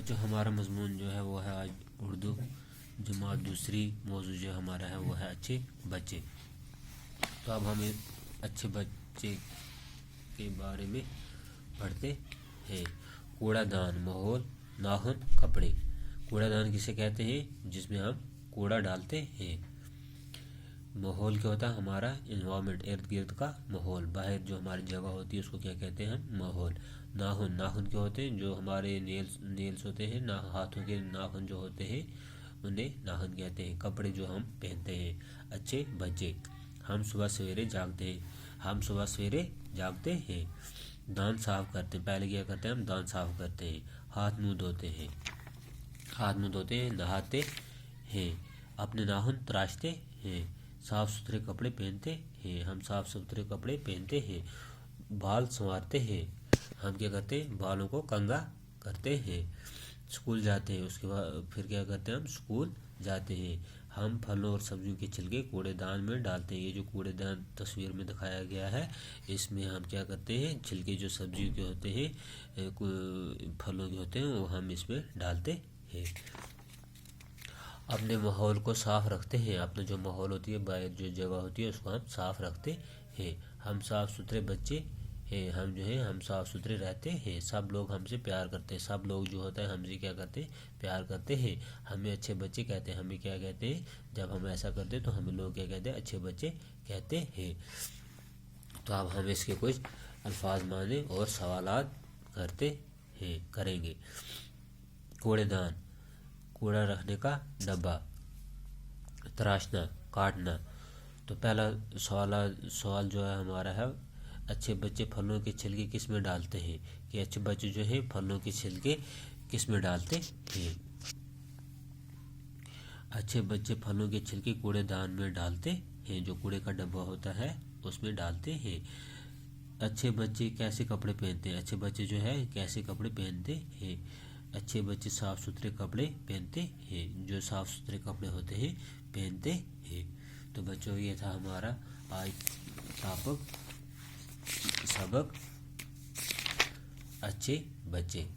बच्चों हमारा मजमून जो है वो है आज उर्दू जमात दूसरी। मौजू जो हमारा है वो है अच्छे बच्चे। तो अब हम अच्छे बच्चे के बारे में पढ़ते हैं। कूड़ादान, माहौल, नाखून, कपड़े। कूड़ादान किसे कहते हैं? जिसमें हम कूड़ा डालते हैं। माहौल क्या होता है? हमारा इन्वायरमेंट, इर्द गिर्द का माहौल, बाहर जो हमारी जगह होती है उसको क्या कहते हैं हम? माहौल। नाखून, नाखून क्या होते हैं? जो हमारे नेल्स होते हैं ना, हाथों के नाखून जो होते हैं उन्हें नाखून कहते हैं। कपड़े जो हम पहनते हैं। अच्छे बच्चे, हम सुबह सवेरे जागते हैं। हम सुबह सवेरे जागते हैं। दांत साफ करते हैं। पहले क्या करते हैं हम? दांत साफ करते हैं। हाथ मुंह धोते हैं। हाथ मुंह धोते हैं, नहाते हैं। अपने नाखून तराशते हैं। साफ सुथरे कपड़े पहनते हैं। हम साफ सुथरे कपड़े पहनते हैं। बाल संवारते हैं। हम क्या करते हैं? बालों को कंघा करते हैं। स्कूल जाते हैं। उसके बाद फिर क्या करते हैं हम? स्कूल जाते हैं। हम फलों और सब्जियों के छिलके कूड़ेदान में डालते हैं। ये जो कूड़ेदान तस्वीर में दिखाया गया है, इसमें हम क्या करते हैं? छिलके जो सब्जियों के होते हैं, फलों के होते हैं, वो हम इसमें डालते हैं। अपने माहौल को साफ रखते हैं। अपना जो माहौल होती है, बाहर जो जगह होती है, उसको हम साफ रखते हैं। हम साफ सुथरे बच्चे हैं। हम जो है हम साफ सुथरे रहते हैं। सब लोग हमसे प्यार करते हैं। सब लोग जो होता है हमसे क्या करते हैं? प्यार करते हैं। हमें अच्छे बच्चे कहते हैं। हमें क्या कहते हैं? जब हम ऐसा करते हैं तो हमें लोग क्या कहते हैं? अच्छे बच्चे कहते हैं। तो अब हम इसके कुछ अल्फाज माने और सवालात करेंगे। कूड़ेदान, कूड़ा रखने का डब्बा। तराशना, काटना। तो पहला सवाल जो है हमारा है, अच्छे बच्चे फलों के छिलके किस में डालते हैं? कि अच्छे बच्चे जो है फलों के छिलके किस में डालते हैं? अच्छे बच्चे फलों के छिलके कूड़ेदान में डालते हैं। जो कूड़े का डब्बा होता है उसमें डालते हैं। अच्छे बच्चे कैसे कपड़े पहनते हैं? अच्छे बच्चे जो है कैसे कपड़े पहनते हैं? अच्छे बच्चे साफ सुथरे कपड़े पहनते हैं। जो साफ सुथरे कपड़े होते हैं पहनते हैं। तो बच्चों ये था हमारा आज सबक अच्छे बच्चे।